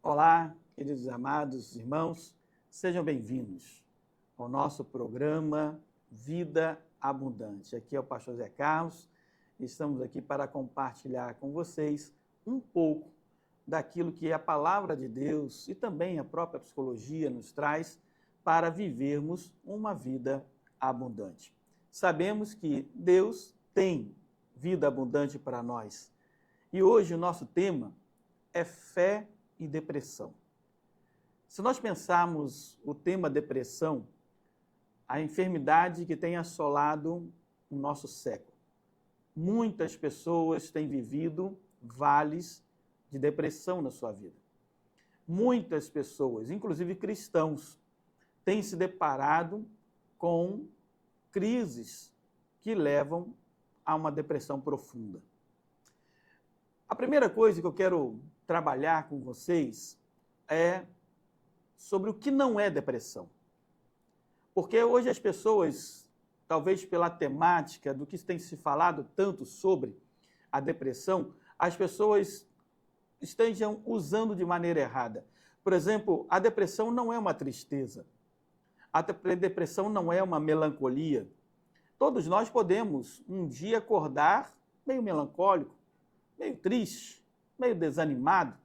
Olá, queridos amados irmãos, sejam bem-vindos ao nosso programa Vida Abundante. Aqui é o pastor Zé Carlos, e estamos aqui para compartilhar com vocês um pouco daquilo que a palavra de Deus e também a própria psicologia nos traz para vivermos uma vida abundante. Sabemos que Deus tem vida abundante para nós. E hoje o nosso tema é fé e depressão. Se nós pensarmos o tema depressão, a enfermidade que tem assolado o nosso século. Muitas pessoas têm vivido vales de depressão na sua vida. Muitas pessoas, inclusive cristãos, têm se deparado com crises que levam a uma depressão profunda. A primeira coisa que eu quero trabalhar com vocês é sobre o que não é depressão. Porque hoje as pessoas, talvez pela temática do que tem se falado tanto sobre a depressão, as pessoas estejam usando de maneira errada. Por exemplo, a depressão não é uma tristeza. A depressão não é uma melancolia. Todos nós podemos um dia acordar meio melancólico, meio triste, meio desanimado.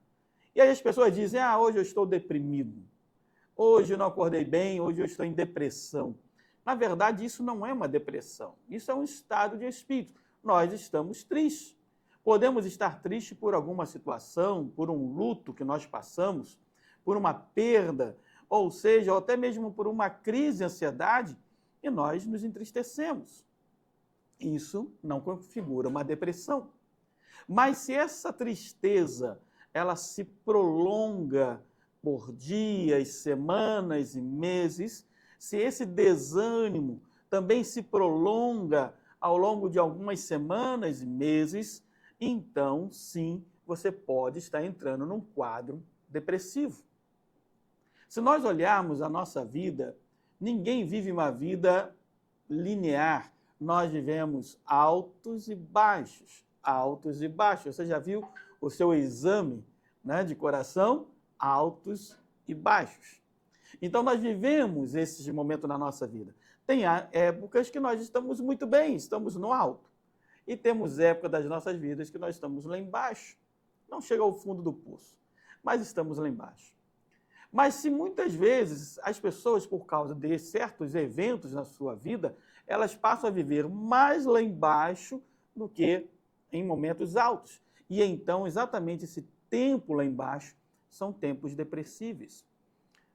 E aí as pessoas dizem, hoje eu estou deprimido, hoje eu não acordei bem, hoje eu estou em depressão. Na verdade, isso não é uma depressão, isso é um estado de espírito. Nós estamos tristes. Podemos estar tristes por alguma situação, por um luto que nós passamos, por uma perda, ou seja, ou até mesmo por uma crise de ansiedade, e nós nos entristecemos. Isso não configura uma depressão. Mas se essa tristeza, ela se prolonga por dias, semanas e meses, se esse desânimo também se prolonga ao longo de algumas semanas e meses, então sim, você pode estar entrando num quadro depressivo. Se nós olharmos a nossa vida, ninguém vive uma vida linear. Nós vivemos altos e baixos. Altos e baixos. Você já viu o seu exame, de coração? Altos e baixos. Então, nós vivemos esses momentos na nossa vida. Tem épocas que nós estamos muito bem, estamos no alto. E temos épocas das nossas vidas que nós estamos lá embaixo. Não chega ao fundo do poço, mas estamos lá embaixo. Mas se muitas vezes as pessoas, por causa de certos eventos na sua vida, elas passam a viver mais lá embaixo do que em momentos altos. E então, exatamente esse tempo lá embaixo são tempos depressíveis.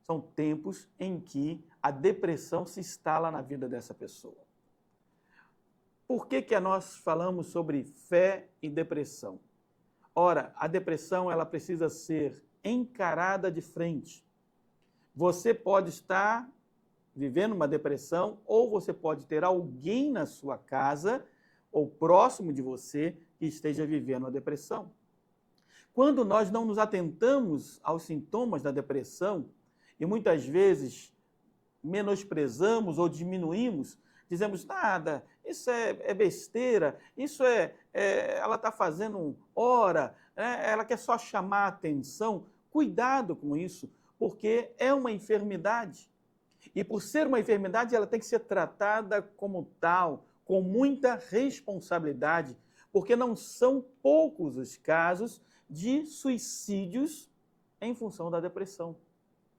São tempos em que a depressão se instala na vida dessa pessoa. Por que nós falamos sobre fé e depressão? Ora, a depressão ela precisa ser encarada de frente. Você pode estar vivendo uma depressão ou você pode ter alguém na sua casa ou próximo de você que esteja vivendo a depressão. Quando nós não nos atentamos aos sintomas da depressão e muitas vezes menosprezamos ou diminuímos, dizemos, nada, isso é besteira, isso ela está fazendo hora, ela quer só chamar a atenção. Cuidado com isso, porque é uma enfermidade. E por ser uma enfermidade, ela tem que ser tratada como tal, com muita responsabilidade, porque não são poucos os casos de suicídios em função da depressão.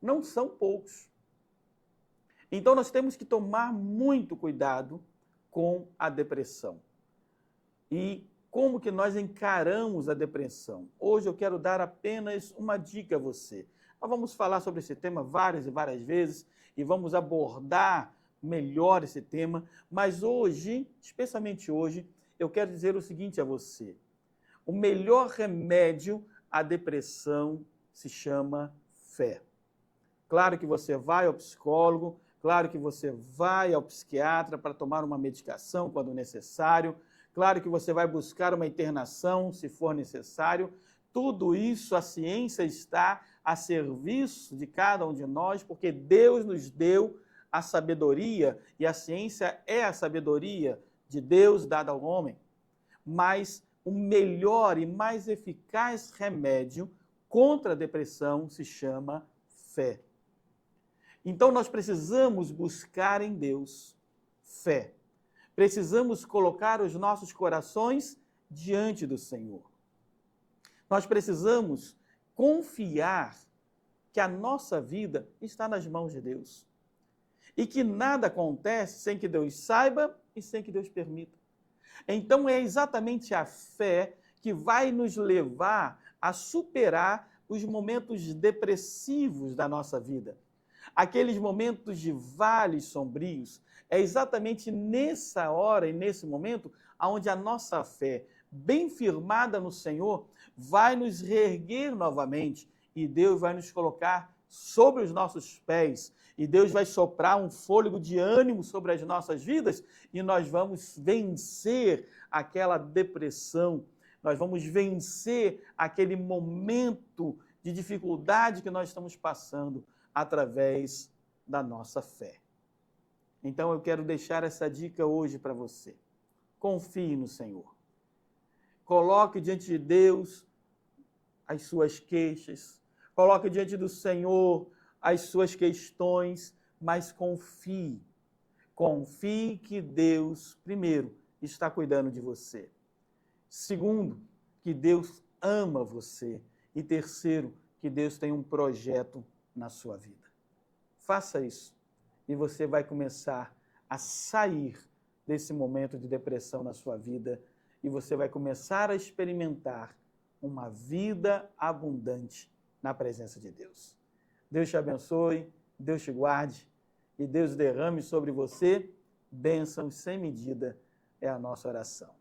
Não são poucos. Então, nós temos que tomar muito cuidado com a depressão. E como que nós encaramos a depressão? Hoje eu quero dar apenas uma dica a você. Nós vamos falar sobre esse tema várias e várias vezes e vamos abordar melhor esse tema, mas hoje, especialmente hoje, eu quero dizer o seguinte a você. O melhor remédio à depressão se chama fé. Claro que você vai ao psicólogo, claro que você vai ao psiquiatra para tomar uma medicação quando necessário, claro que você vai buscar uma internação se for necessário. Tudo isso, a ciência está a serviço de cada um de nós, porque Deus nos deu a sabedoria, e a ciência é a sabedoria de Deus dada ao homem. Mas o melhor e mais eficaz remédio contra a depressão se chama fé. Então nós precisamos buscar em Deus fé. Precisamos colocar os nossos corações diante do Senhor. Nós precisamos confiar que a nossa vida está nas mãos de Deus. E que nada acontece sem que Deus saiba e sem que Deus permita. Então é exatamente a fé que vai nos levar a superar os momentos depressivos da nossa vida. Aqueles momentos de vales sombrios. É exatamente nessa hora e nesse momento onde a nossa fé, bem firmada no Senhor, vai nos reerguer novamente e Deus vai nos colocar sobre os nossos pés e Deus vai soprar um fôlego de ânimo sobre as nossas vidas e nós vamos vencer aquela depressão, nós vamos vencer aquele momento de dificuldade que nós estamos passando através da nossa fé. Então eu quero deixar essa dica hoje para você. Confie no Senhor. Coloque diante de Deus as suas queixas. Coloque diante do Senhor as suas questões, mas confie. Confie que Deus, primeiro, está cuidando de você. Segundo, que Deus ama você. E terceiro, que Deus tem um projeto na sua vida. Faça isso e você vai começar a sair desse momento de depressão na sua vida e você vai começar a experimentar uma vida abundante na presença de Deus. Deus te abençoe, Deus te guarde e Deus derrame sobre você bênçãos sem medida, é a nossa oração.